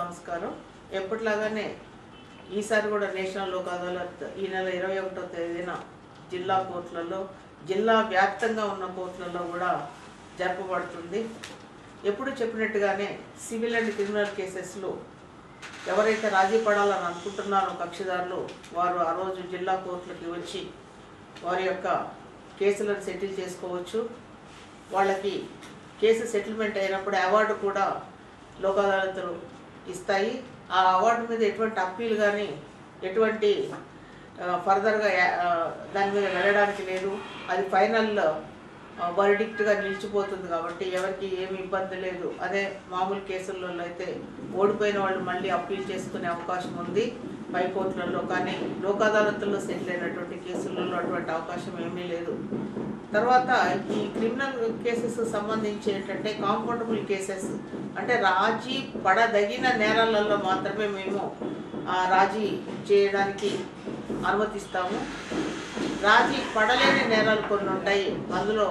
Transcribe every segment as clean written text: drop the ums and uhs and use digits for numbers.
నమస్కారం. ఎప్పటిలాగానే ఈసారి కూడా నేషనల్ లోక్ అదాలత్ ఈ నెల 21వ తేదీన జిల్లా కోర్టులలో జిల్లా వ్యాప్తంగా ఉన్న కోర్టులలో కూడా జరపబడుతుంది. ఎప్పుడు చెప్పినట్టుగానే సివిల్ అండ్ క్రిమినల్ కేసెస్లో ఎవరైతే రాజీ పడాలని అనుకుంటున్నారో కక్షిదారులు వారు ఆ రోజు జిల్లా కోర్టులకి వచ్చి వారి యొక్క కేసులను సెటిల్ చేసుకోవచ్చు. వాళ్ళకి కేసు సెటిల్మెంట్ అయినప్పుడు అవార్డు కూడా లోక్ అదాలతులు ఇస్తాయి. ఆ అవార్డు మీద ఎటువంటి అప్పీల్ కానీ ఎటువంటి ఫర్దర్గా దాని మీద వెళ్ళడానికి లేదు. అది ఫైనల్ వర్డిక్ట్గా నిలిచిపోతుంది కాబట్టి ఎవరికి ఏమి ఇబ్బంది లేదు. అదే మామూలు కేసుల్లో అయితే ఓడిపోయిన వాళ్ళు మళ్ళీ అప్పీల్ చేసుకునే అవకాశం ఉంది పై కోర్టులలో. కానీ లోక్ అదాలతుల్లో సెటిల్ అయినటువంటి కేసులలో అటువంటి అవకాశం ఏమీ లేదు. తర్వాత ఈ క్రిమినల్ కేసెస్ సంబంధించి ఏంటంటే కాంపౌండబుల్ కేసెస్ అంటే రాజీ పడదగిన నేరాలలో మాత్రమే మేము రాజీ చేయడానికి అనుమతిస్తాము. రాజీ పడలేని నేరాలు కొన్ని ఉంటాయి, అందులో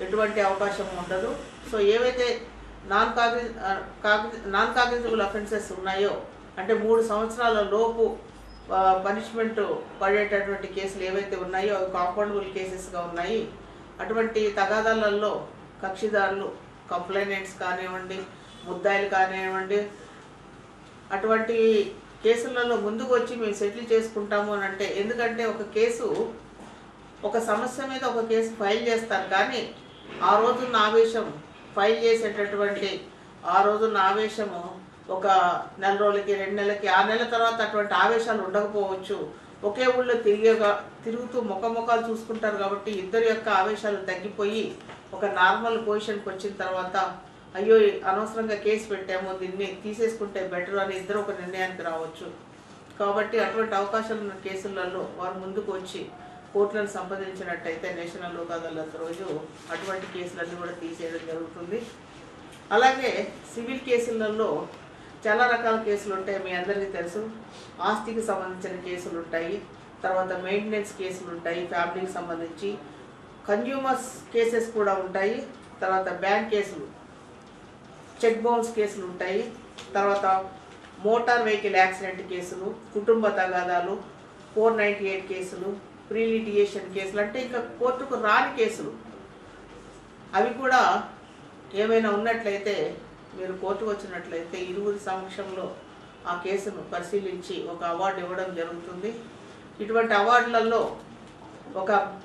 ఎటువంటి అవకాశం ఉండదు. సో ఏవైతే నాన్ కాగ్నిజబుల్ అఫెన్సెస్ ఉన్నాయో అంటే 3 సంవత్సరాల లోపు పనిష్మెంట్ పడేటటువంటి కేసులు ఏవైతే ఉన్నాయో అవి కాంపౌండబుల్ కేసెస్గా ఉన్నాయి. అటువంటి తగాదాలలో కక్షిదారులు కంప్లైనెంట్స్ కానివ్వండి, ముద్దాయిలు కానివ్వండి, అటువంటి కేసులలో ముందుకు వచ్చి మేము సెటిల్ చేసుకుంటాము అని అంటే, ఎందుకంటే ఒక కేసు ఒక సమస్య మీద ఒక కేసు ఫైల్ చేస్తారు కానీ ఆ రోజున్న ఆవేశం ఫైల్ చేసేటటువంటి ఆ రోజున్న ఆవేశము ఒక నెల రోజులకి 2 నెలలకి ఆ నెల తర్వాత అటువంటి ఆవేశాలు ఉండకపోవచ్చు. ఒకే ఊళ్ళో తిరుగుతూ ముఖాలు చూసుకుంటారు కాబట్టి ఇద్దరి యొక్క ఆవేశాలు తగ్గిపోయి ఒక నార్మల్ పొజిషన్కి వచ్చిన తర్వాత అయ్యో అనవసరంగా కేసు పెట్టాము దీన్ని తీసేసుకుంటే బెటర్ అని ఇద్దరు ఒక నిర్ణయానికి రావచ్చు. కాబట్టి అటువంటి అవకాశాలు ఉన్న కేసులలో వారు ముందుకు వచ్చి కోర్టులను సంప్రదించినట్టయితే నేషనల్ లోక్ అదాలత్ రోజు అటువంటి కేసులన్నీ కూడా తీసేయడం జరుగుతుంది. అలాగే సివిల్ కేసులలో చాలా రకాల కేసులు ఉంటాయి, మీ అందరికీ తెలుసు. ఆస్తికి సంబంధించిన కేసులు ఉంటాయి, తర్వాత మెయింటెనెన్స్ కేసులు ఉంటాయి, ఫ్యామిలీకి సంబంధించి కన్జ్యూమర్స్ కేసెస్ కూడా ఉంటాయి, తర్వాత బ్యాంక్ కేసులు, చెక్ బౌన్స్ కేసులు ఉంటాయి, తర్వాత మోటార్ వెహికల్ యాక్సిడెంట్ కేసులు, కుటుంబ తగాదాలు, 498 కేసులు, ప్రీ లిటిగేషన్ కేసులు అంటే ఇంకా కోర్టుకు రాని కేసులు. అవి కూడా ఏమైనా ఉన్నట్లయితే మీరు కోర్టుకు వచ్చినట్లయితే ఇరువురి సమక్షంలో ఆ కేసును పరిశీలించి ఒక అవార్డు ఇవ్వడం జరుగుతుంది. ఇటువంటి అవార్డులలో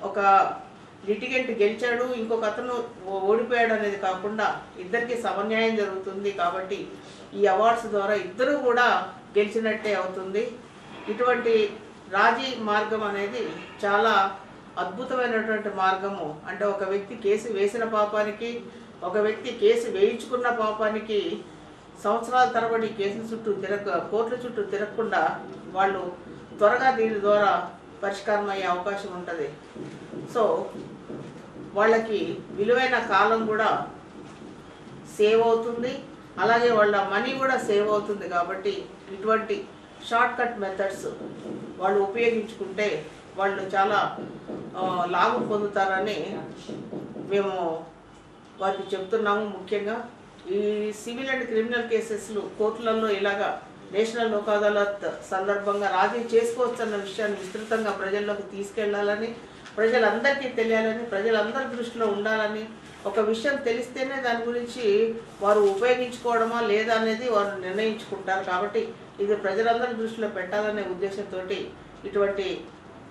ఒక లిటిగెంట్ గెలిచాడు, ఇంకొక అతను ఓడిపోయాడు అనేది కాకుండా ఇద్దరికి సమన్యాయం జరుగుతుంది. కాబట్టి ఈ అవార్డ్స్ ద్వారా ఇద్దరు కూడా గెలిచినట్టే అవుతుంది. ఇటువంటి రాజీ మార్గం అనేది చాలా అద్భుతమైనటువంటి మార్గము. అంటే ఒక వ్యక్తి కేసు వేసిన పాపానికి, ఒక వ్యక్తి కేసు వేయించుకున్న పాపానికి సంవత్సరాల తరబడి కేసుల చుట్టూ కోర్టుల చుట్టూ తిరగకుండా వాళ్ళు త్వరగా దీని ద్వారా పరిష్కారం అయ్యే అవకాశం ఉంటుంది. సో వాళ్ళకి విలువైన కాలం కూడా సేవ్ అవుతుంది, అలాగే వాళ్ళ మనీ కూడా సేవ్ అవుతుంది. కాబట్టి ఇటువంటి షార్ట్ కట్ మెథడ్స్ వాళ్ళు ఉపయోగించుకుంటే వాళ్ళు చాలా లాభం పొందుతారని మేము వారికి చెప్తున్నాము. ముఖ్యంగా ఈ సివిల్ అండ్ క్రిమినల్ కేసెస్లు కోర్టులలో ఇలాగా నేషనల్ లోక్ అదాలత్ సందర్భంగా రాజీ చేసుకోవచ్చన్న విషయాన్ని విస్తృతంగా ప్రజల్లోకి తీసుకెళ్లాలని, ప్రజలందరికీ తెలియాలని, ప్రజలందరి దృష్టిలో ఉండాలని, ఒక విషయం తెలిస్తేనే దాని గురించి వారు ఉపయోగించుకోవడమా లేదా అనేది వారు నిర్ణయించుకుంటారు. కాబట్టి ఇది ప్రజలందరి దృష్టిలో పెట్టాలనే ఉద్దేశంతో ఇటువంటి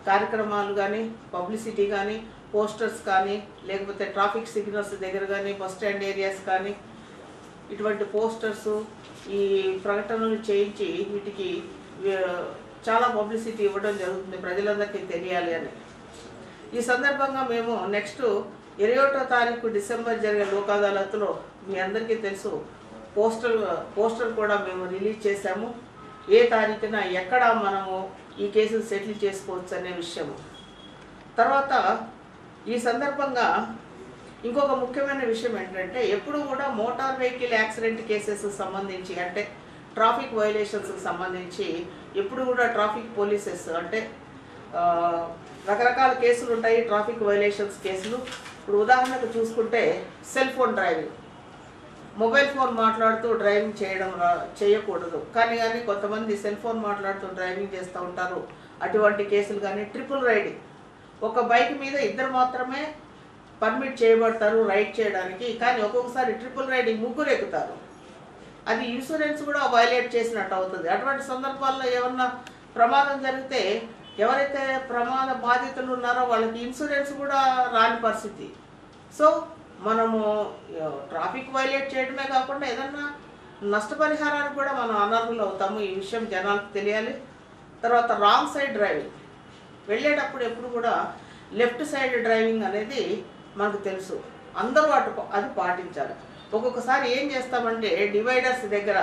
కార్యక్రమాలు కానీ, పబ్లిసిటీ కానీ, పోస్టర్స్ కానీ, లేకపోతే ట్రాఫిక్ సిగ్నల్స్ దగ్గర కానీ, బస్ స్టాండ్ ఏరియాస్ కానీ ఇటువంటి పోస్టర్స్ ఈ ప్రకటనలు చేయించి వీటికి చాలా పబ్లిసిటీ ఇవ్వడం జరుగుతుంది, ప్రజలందరికీ తెలియాలి అని. ఈ సందర్భంగా మేము నెక్స్ట్ 21వ తారీఖు డిసెంబర్ జరిగే లోక్ అదాలత్లో మీ అందరికీ తెలుసు పోస్టర్ కూడా మేము రిలీజ్ చేశాము. ఏ తారీఖున ఎక్కడ మనము ఈ కేసులు సెటిల్ చేసుకోవచ్చు అనే విషయము. తర్వాత ఈ సందర్భంగా ఇంకొక ముఖ్యమైన విషయం ఏంటంటే ఎప్పుడు కూడా మోటార్ వెహికల్ యాక్సిడెంట్ కేసెస్ సంబంధించి అంటే ట్రాఫిక్ వైలేషన్స్కి సంబంధించి ఎప్పుడు కూడా ట్రాఫిక్ పోలీసెస్ అంటే రకరకాల కేసులు ఉంటాయి, ట్రాఫిక్ వైలేషన్స్ కేసులు. ఇప్పుడు ఉదాహరణకు చూసుకుంటే cell phone driving mobile phone మాట్లాడుతూ డ్రైవింగ్ చేయకూడదు. కానీ కొంతమంది సెల్ ఫోన్ మాట్లాడుతూ డ్రైవింగ్ చేస్తూ ఉంటారు. అటువంటి కేసులు కానీ ట్రిపుల్ రైడింగ్, ఒక బైక్ మీద ఇద్దరు మాత్రమే పర్మిట్ చేయబడతారు రైడ్ చేయడానికి. కానీ ఒక్కొక్కసారి ట్రిపుల్ రైడింగ్ ముగ్గురు ఎక్కుతారు. అది ఇన్సూరెన్స్ కూడా వైలేట్ చేసినట్టు అవుతుంది. అటువంటి సందర్భాల్లో ఏమన్నా ప్రమాదం జరిగితే ఎవరైతే ప్రమాద బాధితులు ఉన్నారో వాళ్ళకి ఇన్సూరెన్స్ కూడా రాని పరిస్థితి. సో మనము ట్రాఫిక్ వైలేట్ చేయడమే కాకుండా ఏదన్నా నష్టపరిహారానికి కూడా మనం అనర్హులు అవుతాము. ఈ విషయం జనాలకు తెలియాలి. తర్వాత రాంగ్ సైడ్ డ్రైవింగ్, వెళ్ళేటప్పుడు ఎప్పుడు కూడా లెఫ్ట్ సైడ్ డ్రైవింగ్ అనేది మనకు తెలుసు, అందరూ అది పాటించాలి. ఒక్కొక్కసారి ఏం చేస్తామంటే డివైడర్స్ దగ్గర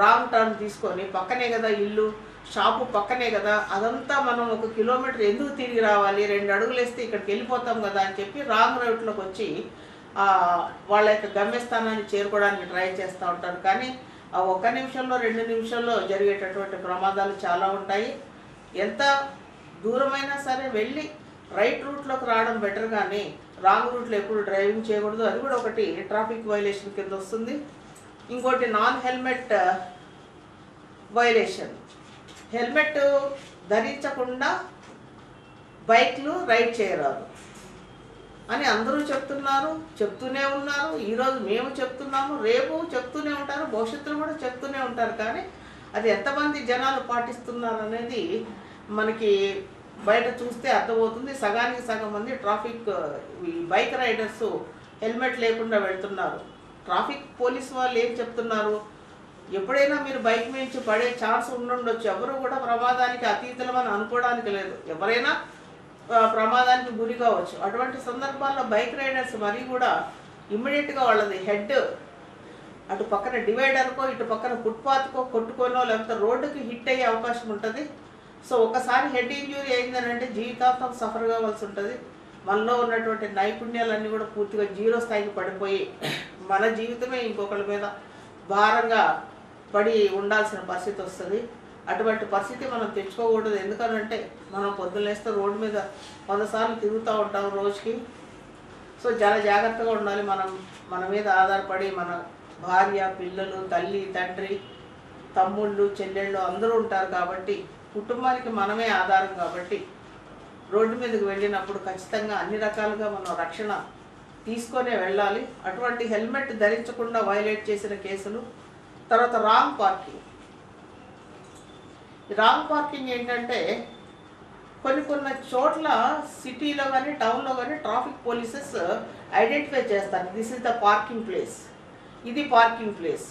రాంగ్ టర్న్ తీసుకొని, పక్కనే కదా ఇల్లు, షాపు పక్కనే కదా, అదంతా మనం 1 కిలోమీటర్ ఎందుకు తిరిగి రావాలి, 2 అడుగులు వేస్తే ఇక్కడికి వెళ్ళిపోతాం కదా అని చెప్పి రాంగ్ రూట్లోకి వచ్చి వాళ్ళ యొక్క గమ్యస్థానాన్ని చేరుకోవడానికి ట్రై చేస్తూ ఉంటారు. కానీ ఆ 1 నిమిషంలో 2 నిమిషాల్లో జరిగేటటువంటి ప్రమాదాలు చాలా ఉంటాయి. ఎంత దూరమైనా సరే వెళ్ళి రైట్ రూట్లోకి రావడం బెటర్, కానీ రాంగ్ రూట్లో ఎప్పుడు డ్రైవింగ్ చేయకూడదు. అది కూడా ఒకటి ట్రాఫిక్ వైలేషన్ కింద వస్తుంది. ఇంకోటి నాన్ హెల్మెట్ వైలేషన్, హెల్మెట్ ధరించకుండా బైక్లు రైడ్ చేయరాదు అని అందరూ చెప్తూనే ఉన్నారు. ఈరోజు మేము చెప్తున్నాము, రేపు చెప్తూనే ఉంటారు, భవిష్యత్తులో కూడా చెప్తూనే ఉంటారు. కానీ అది ఎంతమంది జనాలు పాటిస్తున్నారు అనేది మనకి బయట చూస్తే అర్థమవుతుంది. సగానికి సగం మంది బైక్ రైడర్స్ హెల్మెట్ లేకుండా వెళ్తున్నారు. ట్రాఫిక్ పోలీస్ వాళ్ళు ఏం చెప్తున్నారు, ఎప్పుడైనా మీరు బైక్ నుంచి పడే ఛాన్స్ ఉండొచ్చు, ఎవరు కూడా ప్రమాదానికి అతీతులమని అనుకోవడానికి లేదు, ఎవరైనా ప్రమాదానికి గురి కావచ్చు. అటువంటి సందర్భాల్లో బైక్ రైడర్స్ మరీ కూడా ఇమ్మీడియట్గా వాళ్ళది హెడ్ అటు పక్కన డివైడర్కో ఇటు పక్కన ఫుట్పాత్కో కొట్టుకోనో లేకపోతే రోడ్డుకి హిట్ అయ్యే అవకాశం ఉంటుంది. సో ఒకసారి హెడ్ ఇంజ్యూరీ అయిందనంటే జీవితాంతం సఫర్ కావాల్సి ఉంటుంది. మనలో ఉన్నటువంటి నైపుణ్యాలన్నీ కూడా పూర్తిగా జీరో స్థాయికి పడిపోయి మన జీవితమే ఇంకొకరి మీద భారంగా పడి ఉండాల్సిన పరిస్థితి వస్తుంది. అటువంటి పరిస్థితి మనం తెచ్చుకోకూడదు. ఎందుకనంటే మనం పొద్దున్నేస్తే రోడ్డు మీద 100 సార్లు తిరుగుతూ ఉంటాం రోజుకి. సో చాలా జాగ్రత్తగా ఉండాలి. మన మీద ఆధారపడి మన భార్య, పిల్లలు, తల్లి, తండ్రి, తమ్ముళ్ళు, చెల్లెళ్ళు అందరూ ఉంటారు. కాబట్టి కుటుంబానికి మనమే ఆధారం. కాబట్టి రోడ్డు మీదకి వెళ్ళినప్పుడు ఖచ్చితంగా అన్ని రకాలుగా మనం రక్షణ తీసుకొనే వెళ్ళాలి. అటువంటి హెల్మెట్ ధరించకుండా వైలేట్ చేసిన కేసులు. తర్వాత రాంగ్ పార్కింగ్ ఏంటంటే కొన్ని చోట్ల సిటీలో కానీ టౌన్లో కానీ ట్రాఫిక్ పోలీసెస్ ఐడెంటిఫై చేస్తారు, this is the parking place, ఇది పార్కింగ్ ప్లేస్.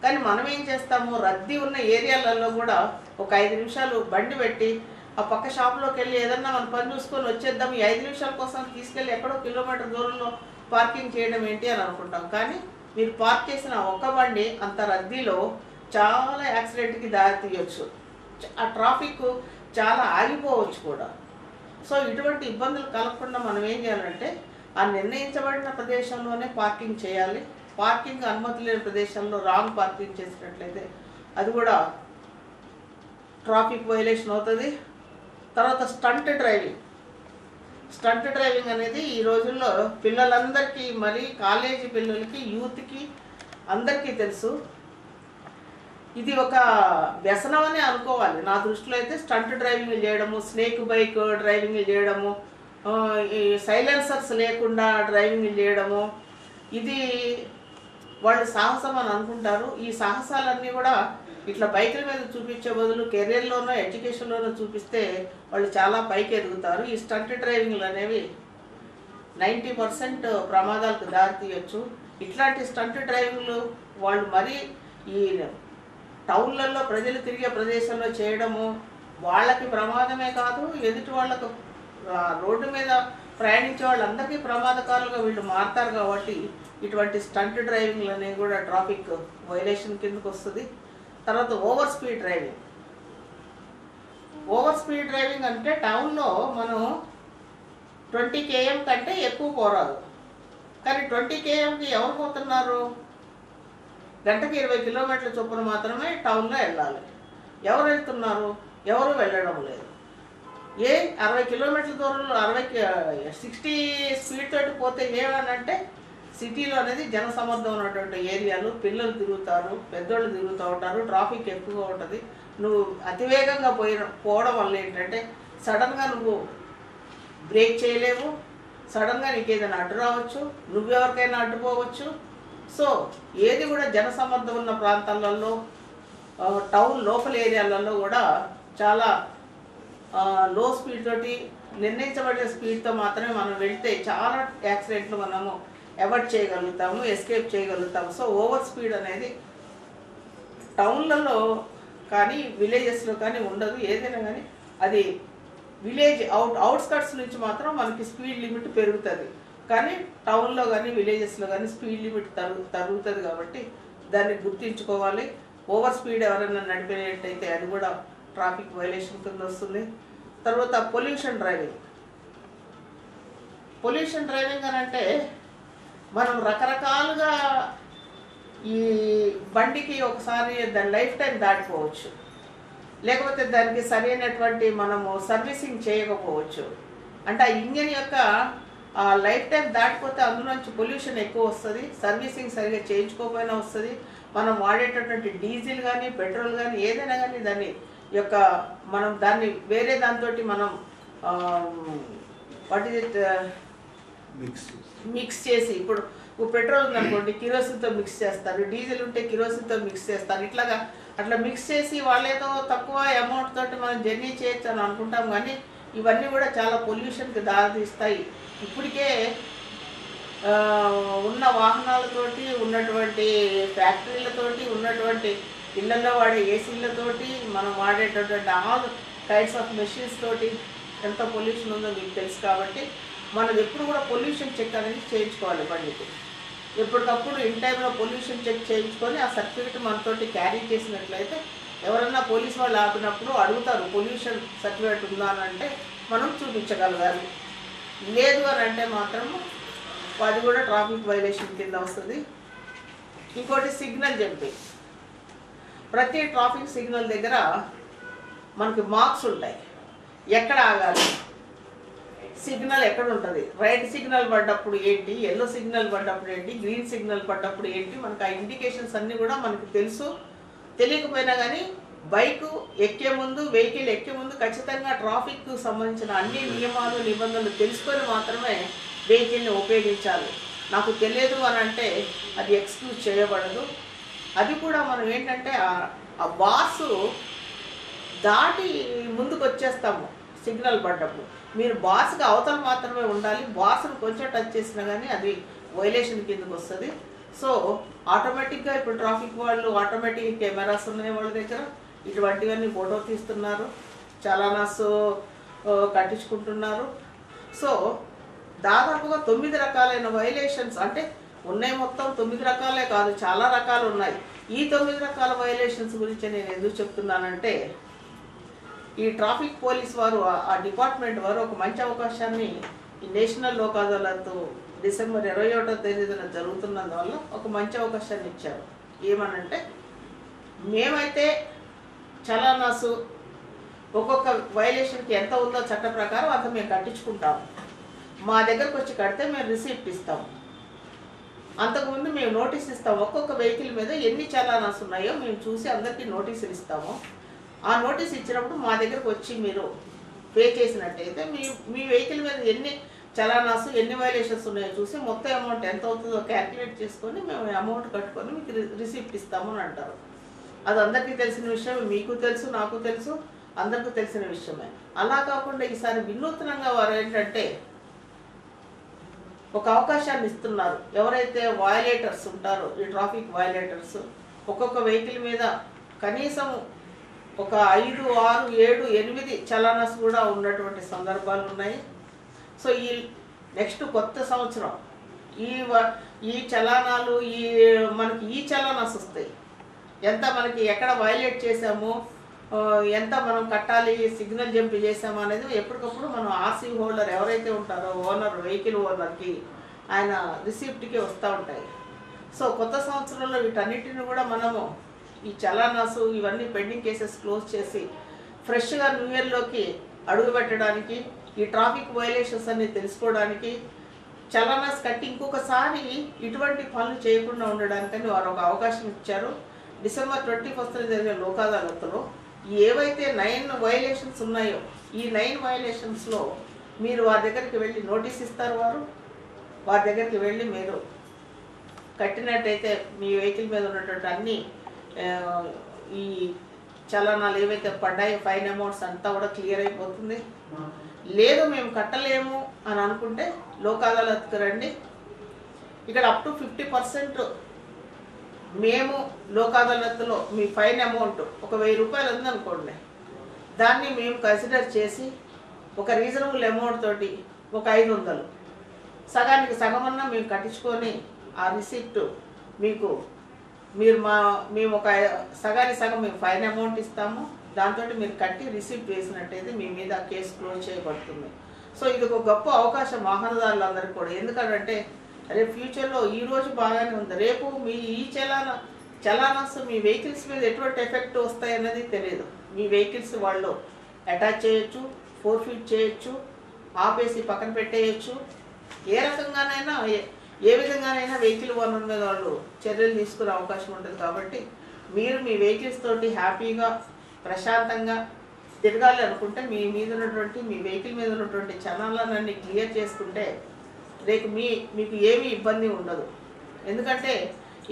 కానీ మనం ఏం చేస్తాము, రద్దీ ఉన్న ఏరియాలలో కూడా ఒక 5 నిమిషాలు బండి పెట్టి ఆ పక్క షాప్లోకి వెళ్ళి ఏదన్నా మనం పని చూసుకొని వచ్చేద్దాం, ఈ 5 నిమిషాల కోసం తీసుకెళ్ళి ఎక్కడో కిలోమీటర్ దూరంలో పార్కింగ్ చేయడం ఏంటి అని అనుకుంటాం. కానీ మీరు పార్క్ చేసిన ఒక్క బండి అంత రద్దీలో చాలా యాక్సిడెంట్కి దారి తీయొచ్చు, ఆ ట్రాఫిక్ చాలా ఆగిపోవచ్చు కూడా. సో ఇటువంటి ఇబ్బందులు కలగకుండా మనం ఏం చేయాలంటే ఆ నిర్ణయించబడిన ప్రదేశంలోనే పార్కింగ్ చేయాలి. పార్కింగ్ అనుమతి లేని ప్రదేశంలో రాంగ్ పార్కింగ్ చేసినట్లయితే అది కూడా ట్రాఫిక్ వైలేషన్ అవుతుంది. తర్వాత స్టంట్ డ్రైవింగ్ అనేది ఈ రోజుల్లో పిల్లలందరికీ, మరి కాలేజీ పిల్లలకి, యూత్కి అందరికీ తెలుసు. ఇది ఒక వ్యసనం అని అనుకోవాలి నా దృష్టిలో అయితే. స్టంట్ డ్రైవింగ్ చేయడము, స్నేక్ బైక్ డ్రైవింగ్ చేయడము, సైలెన్సర్స్ లేకుండా డ్రైవింగ్ చేయడము, ఇది వాళ్ళు సాహసం అని అనుకుంటారు. ఈ సాహసాలన్నీ కూడా ఇట్లా బైకుల మీద చూపించే బదులు కెరీర్లోనో ఎడ్యుకేషన్లోనో చూపిస్తే వాళ్ళు చాలా పైకి ఎదుగుతారు. ఈ స్టంట్ డ్రైవింగ్లు అనేవి 90% ప్రమాదాలకు దారి తీయచ్చు. ఇట్లాంటి స్టంట్ డ్రైవింగ్లు వాళ్ళు మరీ ఈ టౌన్లలో ప్రజలు తిరిగే ప్రదేశంలో చేయడము వాళ్ళకి ప్రమాదమే కాదు, ఎదుటి వాళ్ళకు రోడ్డు మీద ప్రయాణించే వాళ్ళందరికీ ప్రమాదకారులుగా వీళ్ళు మారుతారు. కాబట్టి ఇటువంటి స్టంట్ డ్రైవింగ్లు అనేవి కూడా ట్రాఫిక్ వైలేషన్ కిందకు వస్తుంది. తర్వాత ఓవర్ స్పీడ్ డ్రైవింగ్ అంటే టౌన్లో మనం 20 km కంటే ఎక్కువ పోరాదు. కానీ 20 kmకి ఎవరు పోతున్నారు, గంటకి 20 కిలోమీటర్ల చొప్పున మాత్రమే టౌన్లో వెళ్ళాలి. ఎవరు వెళ్తున్నారు, ఎవరు వెళ్ళడం లేదు. 60 కిలోమీటర్ల దూరంలో 60 స్పీడ్ తోటి పోతే ఏమనంటే సిటీలో అనేది జనసమ్మర్దం ఉన్నటువంటి ఏరియాలు, పిల్లలు తిరుగుతారు, పెద్దోళ్ళు తిరుగుతూ ఉంటారు, ట్రాఫిక్ ఎక్కువగా ఉంటుంది. నువ్వు అతివేగంగా పోవడం వల్ల ఏంటంటే సడన్గా నువ్వు బ్రేక్ చేయలేవు, సడన్గా నీకు ఏదైనా అడ్డు రావచ్చు, నువ్వెవరికైనా అడ్డుపోవచ్చు. సో ఏది కూడా జనసమ్మర్దం ఉన్న ప్రాంతాలలో, టౌన్ లోకల్ ఏరియాలలో కూడా చాలా లో స్పీడ్ తోటి, నిర్ణయించబడిన స్పీడ్తో మాత్రమే మనం వెళ్తే చాలా యాక్సిడెంట్లు మనము అవాయిడ్ చేయగలుగుతాము, ఎస్కేప్ చేయగలుగుతాము. సో ఓవర్ స్పీడ్ అనేది టౌన్లలో కానీ విలేజెస్లో కానీ ఉండదు. ఏదైనా కానీ అది విలేజ్ అవుట్స్కట్స్ నుంచి మాత్రం మనకి స్పీడ్ లిమిట్ పెరుగుతుంది, కానీ టౌన్లో కానీ విలేజెస్లో కానీ స్పీడ్ లిమిట్ తరుగుతుంది. కాబట్టి దాన్ని గుర్తించుకోవాలి. ఓవర్ స్పీడ్ ఎవరైనా నడిపేటైతే అది కూడా ట్రాఫిక్ వైలేషన్ కింద వస్తుంది. తర్వాత పొల్యూషన్ డ్రైవింగ్ అని అంటే మనం రకరకాలుగా ఈ బండికి ఒకసారి దాని లైఫ్ టైం దాటిపోవచ్చు, లేకపోతే దానికి సరైనటువంటి మనము సర్వీసింగ్ చేయకపోవచ్చు. అంటే ఆ ఇంజన్ యొక్క లైఫ్ టైం దాటిపోతే అందులోంచి పొల్యూషన్ ఎక్కువ వస్తుంది, సర్వీసింగ్ సరిగా చేయించుకోకపోయినా వస్తుంది. మనం వాడేటటువంటి డీజిల్ కానీ పెట్రోల్ కానీ ఏదైనా కానీ దాన్ని యొక్క మనం దాన్ని వేరే దాంతో మనం వాట్ ఇస్ ఇట్ మిక్స్ చేసి, ఇప్పుడు పెట్రోల్ ఉందనుకోండి కిరోసిన్తో మిక్స్ చేస్తారు, డీజిల్ ఉంటే కిరోసిన్తో మిక్స్ చేస్తారు. అట్లా మిక్స్ చేసి వాళ్ళేదో తక్కువ అమౌంట్ తోటి మనం జర్నీ చేయొచ్చు అని అనుకుంటాం, కానీ ఇవన్నీ కూడా చాలా పొల్యూషన్కి దారితీస్తాయి. ఇప్పటికే ఉన్న వాహనాలతోటి, ఉన్నటువంటి ఫ్యాక్టరీలతోటి, ఉన్నటువంటి ఇళ్లలో వాడే ఏసీలతోటి, మనం వాడేటటువంటి ఆల్ కైండ్స్ ఆఫ్ మెషిన్స్ తోటి ఎంత పొల్యూషన్ ఉందో మీకు తెలుసు. కాబట్టి మనం ఎప్పుడు కూడా పొల్యూషన్ చెక్ అనేది చేయించుకోవాలి బండికి. ఎప్పటికప్పుడు ఇన్ టైంలో పొల్యూషన్ చెక్ చేయించుకొని ఆ సర్టిఫికెట్ మనతోటి క్యారీ చేసినట్లయితే ఎవరన్నా పోలీసు వాళ్ళు ఆపినప్పుడు అడుగుతారు పొల్యూషన్ సర్టిఫికెట్ ఉందా అని అంటే మనం చూపించగలగాలి. లేదు అని అంటే మాత్రము అది కూడా ట్రాఫిక్ వైలేషన్ కింద వస్తుంది. ఇంకోటి సిగ్నల్ జంపింగ్. ప్రతి ట్రాఫిక్ సిగ్నల్ దగ్గర మనకి మార్క్స్ ఉంటాయి, ఎక్కడ ఆగాలి, సిగ్నల్ ఎక్కడ ఉంటుంది, రైట్ సిగ్నల్ పడ్డప్పుడు ఏంటి, ఎల్లో సిగ్నల్ పడ్డప్పుడు ఏంటి, గ్రీన్ సిగ్నల్ పడ్డప్పుడు ఏంటి, మనకు ఆ ఇండికేషన్స్ అన్నీ కూడా మనకు తెలుసు. తెలియకపోయినా కానీ బైకు ఎక్కే ముందు, వెహికల్ ఎక్కే ముందు ఖచ్చితంగా ట్రాఫిక్కు సంబంధించిన అన్ని నియమాలు నిబంధనలు తెలుసుకొని మాత్రమే వెహికల్ని ఉపయోగించాలి. నాకు తెలియదు అని అంటే అది ఎక్స్క్యూజ్ చేయబడదు. అది కూడా మనం ఏంటంటే ఆ బార్సు దాటి ముందుకు వచ్చేస్తాము సిగ్నల్ పడ్డప్పుడు. మీరు బార్స్కి అవతల మాత్రమే ఉండాలి, బార్స్ని కొంచెం టచ్ చేసినా కానీ అది వైలేషన్ కిందకు వస్తుంది. సో ఆటోమేటిక్గా ఇప్పుడు ట్రాఫిక్ వాళ్ళు ఆటోమేటిక్ కెమెరాస్ ఉన్నాయి వాళ్ళ దగ్గర, ఇటువంటివన్నీ ఫోటో తీస్తున్నారు, చలానాస్ కట్టించుకుంటున్నారు. సో దాదాపుగా 9 రకాలైన వైలేషన్స్, అంటే ఉన్నాయి మొత్తం 9 రకాలే కాదు, చాలా రకాలు ఉన్నాయి. ఈ 9 రకాల వైలేషన్స్ గురించి నేను ఎందుకు చెప్తున్నానంటే ఈ ట్రాఫిక్ పోలీస్ వారు, ఆ డిపార్ట్మెంట్ వారు ఒక మంచి అవకాశాన్ని ఈ నేషనల్ లోక్ అదాలత్ డిసెంబర్ 21వ తేదీన జరుగుతున్నందువల్ల ఒక మంచి అవకాశాన్ని ఇచ్చారు. ఏమనంటే మేమైతే చలానాసు ఒక్కొక్క వైలేషన్కి ఎంత ఉందో చట్ట ప్రకారం అంత మేము కట్టించుకుంటాము. మా దగ్గరకు వచ్చి కడితే మేము రిసిప్ట్ ఇస్తాము. అంతకుముందు మేము నోటీస్ ఇస్తాము, ఒక్కొక్క వెహికల్ మీద ఎన్ని చలానాస్ ఉన్నాయో మేము చూసి అందరికీ నోటీసులు ఇస్తాము. ఆ నోటీస్ ఇచ్చినప్పుడు మా దగ్గరకు వచ్చి మీరు పే చేసినట్టయితే మీ వెహికల్ మీద ఎన్ని చలానాస్, ఎన్ని వైలేషన్స్ ఉన్నాయో చూసి మొత్తం అమౌంట్ ఎంత అవుతుందో క్యాల్కులేట్ చేసుకొని మేము అమౌంట్ కట్టుకొని మీకు రిసిప్ట్ ఇస్తాము అని అంటారు. అది అందరికీ తెలిసిన విషయం, మీకు తెలుసు, నాకు తెలుసు, అందరికీ తెలిసిన విషయమే. అలా కాకుండా ఈసారి వినూత్నంగా వారు ఏంటంటే ఒక అవకాశాన్ని ఇస్తున్నారు. ఎవరైతే వయలేటర్స్ ఉంటారో, ఈ ట్రాఫిక్ వయలేటర్స్, ఒక్కొక్క వెహికల్ మీద కనీసం ఒక 5, 6, 7, 8 చలానాస్ కూడా ఉన్నటువంటి సందర్భాలు ఉన్నాయి. సో ఈ నెక్స్ట్ కొత్త సంవత్సరం ఈ చలానాలు మనకి ఈ చలానాస్ వస్తాయి, ఎంత మనకి ఎక్కడ వయలేట్ చేసామో, ఎంత మనం కట్టాలి, సిగ్నల్ జంప్ చేసాము అనేది ఎప్పటికప్పుడు మనం ఆర్సీ హోల్డర్ ఎవరైతే ఉంటారో ఓనర్, వెహికల్ ఓనర్కి ఆయన రిసిప్ట్కి వస్తూ ఉంటాయి. సో కొత్త సంవత్సరంలో వీటన్నిటిని కూడా మనము ఈ చలానాసు ఇవన్నీ పెండింగ్ కేసెస్ క్లోజ్ చేసి ఫ్రెష్గా న్యూ ఇయర్లోకి అడుగు పెట్టడానికి, ఈ ట్రాఫిక్ వైలేషన్స్ అన్ని తెలుసుకోవడానికి చలానాస్ కట్టి ఇంకొకసారి ఇటువంటి పనులు చేయకుండా ఉండడానికని వారు ఒక అవకాశం ఇచ్చారు. డిసెంబర్ 21న జరిగిన లోక్ అదాలత్లో ఏవైతే 9 వైలేషన్స్ ఉన్నాయో ఈ 9 వైలేషన్స్లో మీరు వారి దగ్గరికి వెళ్ళి నోటీస్ ఇస్తారు. వారి దగ్గరికి వెళ్ళి మీరు కట్టినట్టయితే మీ వెహికల్ మీద ఉన్నటువంటి అన్ని ఈ చలానాలు ఏవైతే పడ్డాయో ఫైన్ అమౌంట్స్ అంతా కూడా క్లియర్ అయిపోతుంది. లేదు మేము కట్టలేము అని అనుకుంటే లోక్ అదాలత్కి రండి. ఇక్కడ అప్ టు 50% మేము లోక్ అదాలత్లో మీ ఫైన్ అమౌంట్ ఒక 1000 రూపాయలు ఉందనుకోండి, దాన్ని మేము కన్సిడర్ చేసి ఒక రీజనబుల్ అమౌంట్ తోటి ఒక 500 సగానికి సగమన్నా మేము కట్టించుకొని ఆ రిసిప్ట్ మేము ఒక సగానికి సగం మేము ఫైన్ అమౌంట్ ఇస్తాము. దాంతో మీరు కట్టి రిసిప్ట్ వేసినట్టయితే మీ మీద కేసు క్లోజ్ చేయబడుతుంది. సో ఇది ఒక గొప్ప అవకాశం వాహనదారులందరికీ కూడా. ఎందుకంటే రేపు ఫ్యూచర్లో ఈరోజు బాగానే ఉంది, రేపు మీ ఈ చలానాస్ మీ వెహికల్స్ మీద ఎటువంటి ఎఫెక్ట్ వస్తాయి అన్నది తెలియదు. మీ వెహికల్స్ వాళ్ళు అటాచ్ చేయొచ్చు, ఫోర్ఫీట్ చేయొచ్చు, ఆపేసి పక్కన పెట్టేయచ్చు. ఏ రకంగానైనా ఏ విధంగానైనా వెహికల్ ఓనర్ మీద వాళ్ళు చర్యలు తీసుకునే అవకాశం ఉంటుంది. కాబట్టి మీరు మీ వెహికల్స్ తోటి హ్యాపీగా ప్రశాంతంగా తిరగాలి అనుకుంటే మీ వెహికల్ మీద ఉన్నటువంటి చలానాలన్నీ క్లియర్ చేసుకుంటే రేపు మీకు ఏమీ ఇబ్బంది ఉండదు. ఎందుకంటే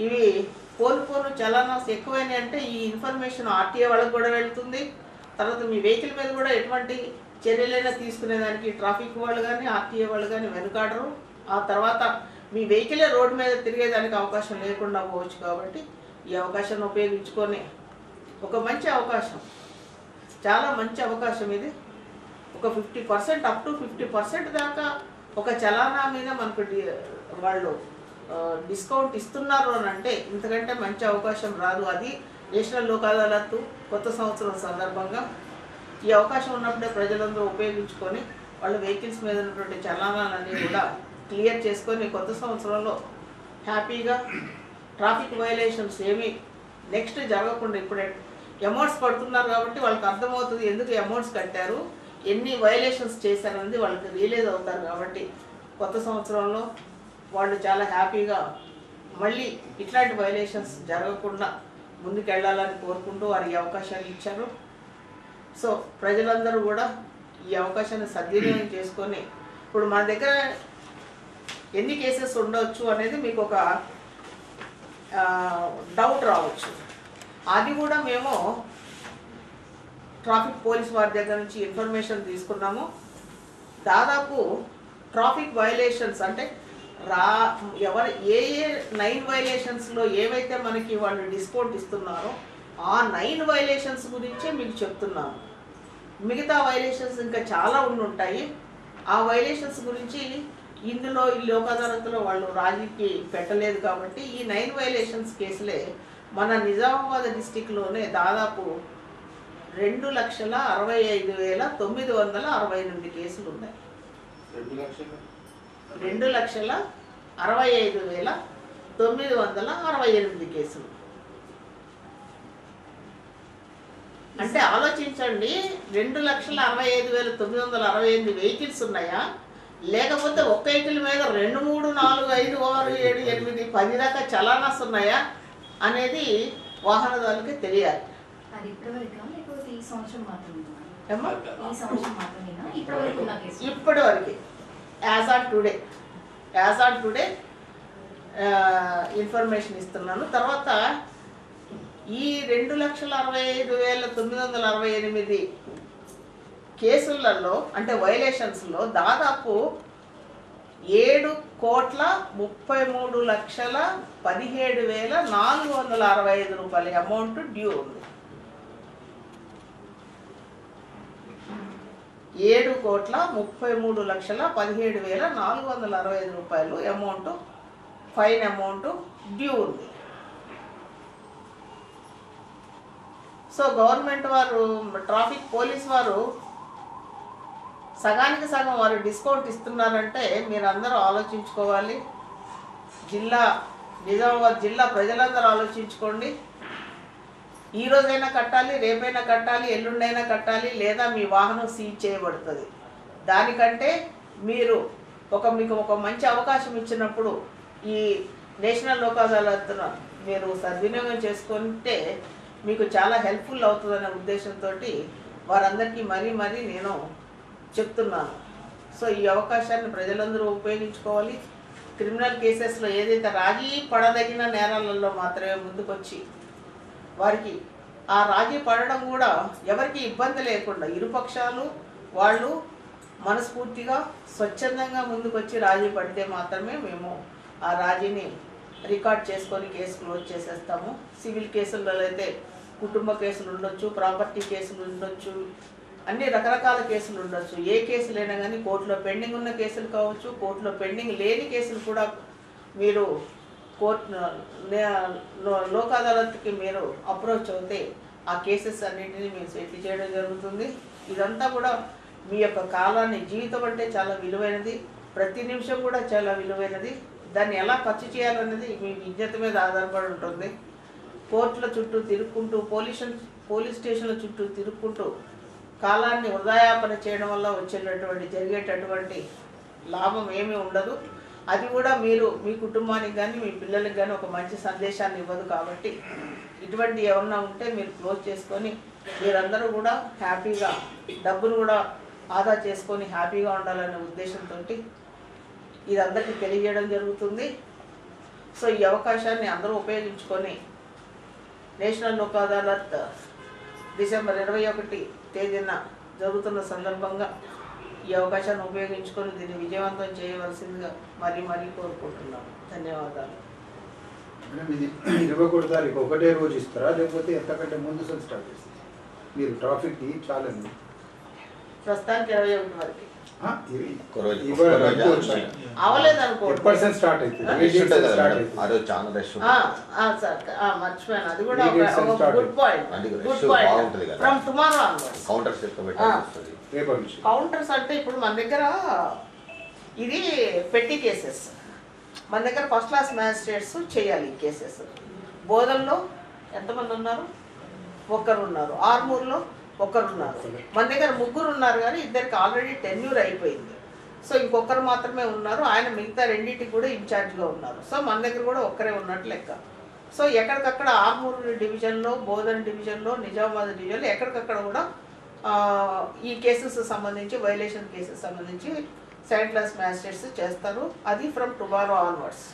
ఇవి పోను చలానాస్ ఎక్కువైనాయి అంటే ఈ ఇన్ఫర్మేషన్ ఆర్టీఏ వాళ్ళకి కూడా వెళ్తుంది. తర్వాత మీ వెహికల్ మీద కూడా ఎటువంటి చర్యలైనా తీసుకునేదానికి ట్రాఫిక్ వాళ్ళు కానీ ఆర్టీఏ వాళ్ళు కానీ వెనుకాడరు. ఆ తర్వాత మీ వెహికలే రోడ్డు మీద తిరిగేదానికి అవకాశం లేకుండా పోవచ్చు. కాబట్టి ఈ అవకాశాన్ని ఉపయోగించుకొని ఒక మంచి అవకాశం, చాలా మంచి అవకాశం ఇది. ఒక 50% అప్ టు 50% దాకా ఒక చలానా మీద మనకు వాళ్ళు డిస్కౌంట్ ఇస్తున్నారు అని అంటే ఇంతకంటే మంచి అవకాశం రాదు. అది నేషనల్ లోక్ అదాలత్ కొత్త సంవత్సరం సందర్భంగా ఈ అవకాశం ఉన్నప్పుడే ప్రజలందరూ ఉపయోగించుకొని వాళ్ళ వెహికల్స్ మీద ఉన్నటువంటి చలానాలన్నీ కూడా క్లియర్ చేసుకొని కొత్త సంవత్సరంలో హ్యాపీగా ట్రాఫిక్ వైలేషన్స్ ఏమీ నెక్స్ట్ జరగకుండా ఇప్పుడే అమౌంట్స్ పడుతున్నారు కాబట్టి వాళ్ళకి అర్థమవుతుంది ఎందుకు అమౌంట్స్ కట్టారు, ఎన్ని వైలేషన్స్ చేశారనేది వాళ్ళకి రియలైజ్ అవుతారు. కాబట్టి కొత్త సంవత్సరంలో వాళ్ళు చాలా హ్యాపీగా మళ్ళీ ఇట్లాంటి వైలేషన్స్ జరగకుండా ముందుకెళ్ళాలని కోరుకుంటూ వారికి అవకాశాలు ఇచ్చారు. సో ప్రజలందరూ కూడా ఈ అవకాశాన్ని సద్వినియోగం చేసుకొని ఇప్పుడు మన దగ్గర ఎన్ని కేసెస్ ఉండవచ్చు అనేది మీకు ఒక డౌట్ రావచ్చు. అది కూడా మేము ట్రాఫిక్ పోలీస్ వారి దగ్గర నుంచి ఇన్ఫర్మేషన్ తీసుకున్నాము. దాదాపు ట్రాఫిక్ వైలేషన్స్ అంటే ఏ 9 వైలేషన్స్లో ఏవైతే మనకి వాళ్ళు డిస్కౌంట్ ఇస్తున్నారో ఆ 9 వైలేషన్స్ గురించే మీకు చెప్తున్నాను. మిగతా వైలేషన్స్ ఇంకా చాలా ఉంటాయి. ఆ వైలేషన్స్ గురించి ఇందులో ఈ లోక్ అదాలత్లో వాళ్ళు రాజీకి పెట్టలేదు. కాబట్టి ఈ 9 వైలేషన్స్ కేసులే మన నిజామాబాద్ డిస్టిక్లోనే దాదాపు 2,65,968 కేసులు ఉన్నాయి. 2,65,968 కేసులు అంటే ఆలోచించండి, 2,65,968 వెహికల్స్ ఉన్నాయా, లేకపోతే ఒక్క వెహికల్ మీద 2, 3, 4, 5, 6, 7, 8, 10 దాకా చలానాస్ ఉన్నాయా అనేది వాహనదారులకి తెలియాలి. ఇప్పటి వరకు యాజ్ ఆన్ టుడే ఇన్ఫర్మేషన్ ఇస్తున్నాను. తర్వాత ఈ 2,65,968 కేసులలో అంటే వైలేషన్స్లో దాదాపు 7,33,17,465 రూపాయల అమౌంట్ డ్యూ ఉంది. 7,33,17,465 రూపాయలు అమౌంట్ ఫైన్ అమౌంట్ డ్యూ ఉంది. సో గవర్నమెంట్ వారు ట్రాఫిక్ పోలీస్ వారు సగానికి సగం వారు డిస్కౌంట్ ఇస్తున్నారంటే మీరు అందరూ ఆలోచించుకోవాలి. నిజామాబాద్ జిల్లా ప్రజలందరూ ఆలోచించుకోండి. ఈ రోజైనా కట్టాలి, రేపైనా కట్టాలి, ఎల్లుండైనా కట్టాలి, లేదా మీ వాహనం సీజ్ చేయబడుతుంది. దానికంటే మీరు మీకు ఒక మంచి అవకాశం ఇచ్చినప్పుడు ఈ నేషనల్ లోక్ అదాలత్ను మీరు సద్వినియోగం చేసుకుంటే మీకు చాలా హెల్ప్ఫుల్ అవుతుందనే ఉద్దేశంతో వారందరికీ మరీ నేను చెప్తున్నాను. సో ఈ అవకాశాన్ని ప్రజలందరూ ఉపయోగించుకోవాలి. క్రిమినల్ కేసెస్లో ఏదైతే రాజీ పడదగిన నేరాలలో మాత్రమే ముందుకొచ్చి వారికి ఆ రాజీ పడడం కూడా ఎవరికి ఇబ్బంది లేకుండా ఇరుపక్షాలు వాళ్ళు మనస్ఫూర్తిగా స్వచ్ఛందంగా ముందుకొచ్చి రాజీ పడితే మాత్రమే మేము ఆ రాజీని రికార్డ్ చేసుకొని కేసు క్లోజ్ చేసేస్తాము. సివిల్ కేసులలో అయితే కుటుంబ కేసులు ఉండొచ్చు, ప్రాపర్టీ కేసులు ఉండొచ్చు, అన్ని రకరకాల కేసులు ఉండొచ్చు. ఏ కేసులైనా కానీ కోర్టులో పెండింగ్ ఉన్న కేసులు కావచ్చు, కోర్టులో పెండింగ్ లేని కేసులు కూడా మీరు లోక్ అదాలత్కి మీరు అప్రోచ్ అవుతే ఆ కేసెస్ అన్నింటినీ మీరు సెటిల్ చేయడం జరుగుతుంది. ఇదంతా కూడా మీ యొక్క కాలాన్ని, జీవితం అంటే చాలా విలువైనది, ప్రతి నిమిషం కూడా చాలా విలువైనది. దాన్ని ఎలా ఖర్చు చేయాలనేది మీ విజ్ఞత మీద ఆధారపడి ఉంటుంది. కోర్టుల చుట్టూ తిరుక్కుంటూ పోలీస్ స్టేషన్ల చుట్టూ తిరుక్కుంటూ కాలాన్ని వృధాయాపన చేయడం వల్ల జరిగేటటువంటి లాభం ఏమీ ఉండదు. అది కూడా మీరు మీ కుటుంబానికి కానీ మీ పిల్లలకి కానీ ఒక మంచి సందేశాన్ని ఇవ్వదు. కాబట్టి ఇటువంటి ఏమన్నా ఉంటే మీరు క్లోజ్ చేసుకొని మీరందరూ కూడా హ్యాపీగా డబ్బును కూడా ఆదా చేసుకొని హ్యాపీగా ఉండాలనే ఉద్దేశంతో ఇది అందరికీ తెలియజేయడం జరుగుతుంది. సో ఈ అవకాశాన్ని అందరూ ఉపయోగించుకొని నేషనల్ లోక్ అదాలత్ డిసెంబర్ 21 తేదీన జరుగుతున్న సందర్భంగా ఈ అవకాశాన్ని ఉపయోగించుకొని దీన్ని విజయవంతం చేయవలసిందిగా మరీ కోరుకుంటున్నాము. ధన్యవాదాలు. ఇది 21 తారీఖు ఒకటే రోజు ఇస్తారా, లేకపోతే ఎంతకంటే ముందు స్టార్ట్ చేస్తారు? మీరు ట్రాఫిక్ చాలా ప్రస్తుతానికి 21 వరకు మర్చిపోయాను. అది కూడా good point. From tomorrow counters అంటే ఇప్పుడు మన దగ్గర ఇది పెట్టి కేసెస్, మన దగ్గర ఫస్ట్ క్లాస్ మ్యాజిస్ట్రేట్స్ చేయాలి ఈ కేసెస్. బోధనలో ఎంతమంది ఉన్నారు? ఒక్కరు ఉన్నారు. ఆర్మూర్లో ఒక్కరున్నారు. మన దగ్గర 3 ఉన్నారు కానీ ఇద్దరికి ఆల్రెడీ టెన్యూర్ అయిపోయింది. సో ఇంకొకరు మాత్రమే ఉన్నారు. ఆయన మిగతా రెండింటికి కూడా ఇన్ఛార్జ్గా ఉన్నారు. సో మన దగ్గర కూడా ఒక్కరే ఉన్నట్టు లెక్క. సో ఎక్కడికక్కడ ఆర్మూరు డివిజన్లో, బోధన్ డివిజన్లో, నిజామాబాద్ డివిజన్లో ఎక్కడికక్కడ కూడా ఈ కేసెస్ సంబంధించి, వైలేషన్ కేసెస్ సంబంధించి సెకండ్ క్లాస్ మ్యాజిస్ట్రేట్స్ చేస్తారు. అది ఫ్రమ్ టుమారో ఆన్వర్డ్స్.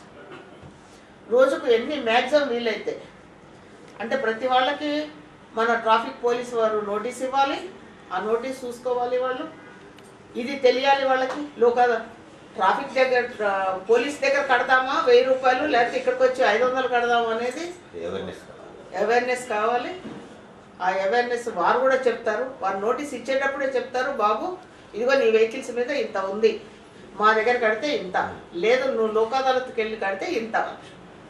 రోజుకు ఎన్ని మ్యాక్సిమం వీలైతే అంటే ప్రతి వాళ్ళకి మన ట్రాఫిక్ పోలీస్ వారు నోటీస్ ఇవ్వాలి. ఆ నోటీస్ చూసుకోవాలి వాళ్ళు. ఇది తెలియాలి వాళ్ళకి. ట్రాఫిక్ దగ్గర పోలీస్ దగ్గర కడదామా 1000 రూపాయలు, లేకపోతే ఇక్కడికి వచ్చి 500 కడదామా అనేది అవేర్నెస్ కావాలి. ఆ అవేర్నెస్ వారు కూడా చెప్తారు. వారు నోటీస్ ఇచ్చేటప్పుడే చెప్తారు, బాబు ఇదిగో నీ వెహికల్స్ మీద ఇంత ఉంది, మా దగ్గర కడితే ఇంత, లేదు నువ్వు లోక్ అదాలత్కి వెళ్ళి కడితే ఇంత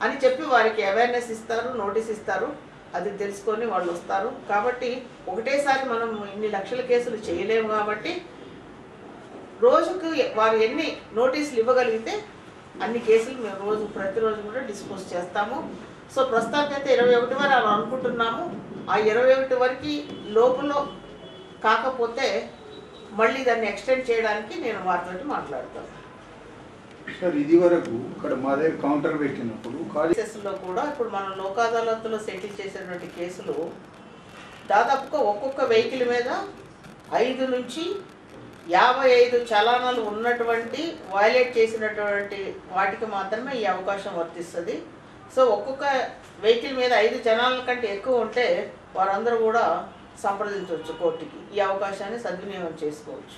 అని చెప్పి వారికి అవేర్నెస్ ఇస్తారు, నోటీస్ ఇస్తారు. అది తెలుసుకొని వాళ్ళు వస్తారు. కాబట్టి ఒకటేసారి మనం ఇన్ని లక్షల కేసులు చేయలేము. కాబట్టి రోజుకు వారు ఎన్ని నోటీసులు ఇవ్వగలిగితే అన్ని కేసులు మేము ప్రతిరోజు కూడా డిస్పోజ్ చేస్తాము. సో ప్రస్తుతానికైతే 21 వరకు అలా అనుకుంటున్నాము. ఆ 21 వరకు లోపల కాకపోతే మళ్ళీ దాన్ని ఎక్స్టెండ్ చేయడానికి నేను వారితో మాట్లాడతాను. సార్ ఇది వరకు ఇక్కడ మా దగ్గర కౌంటర్ పెట్టినప్పుడు కేసెస్లో కూడా ఇప్పుడు మనం లోక్ అదాలత్లో సెటిల్ చేసినటువంటి కేసులు దాదాపుగా ఒక్కొక్క వెహికల్ మీద 5 నుంచి 55 చలానాలు ఉన్నటువంటి వయలేట్ చేసినటువంటి వాటికి మాత్రమే ఈ అవకాశం వర్తిస్తుంది. సో ఒక్కొక్క వెహికల్ మీద 5 చలానాల కంటే ఎక్కువ ఉంటే వారందరూ కూడా సంప్రదించవచ్చు కోర్టుకి. ఈ అవకాశాన్ని సద్వినియోగం చేసుకోవచ్చు.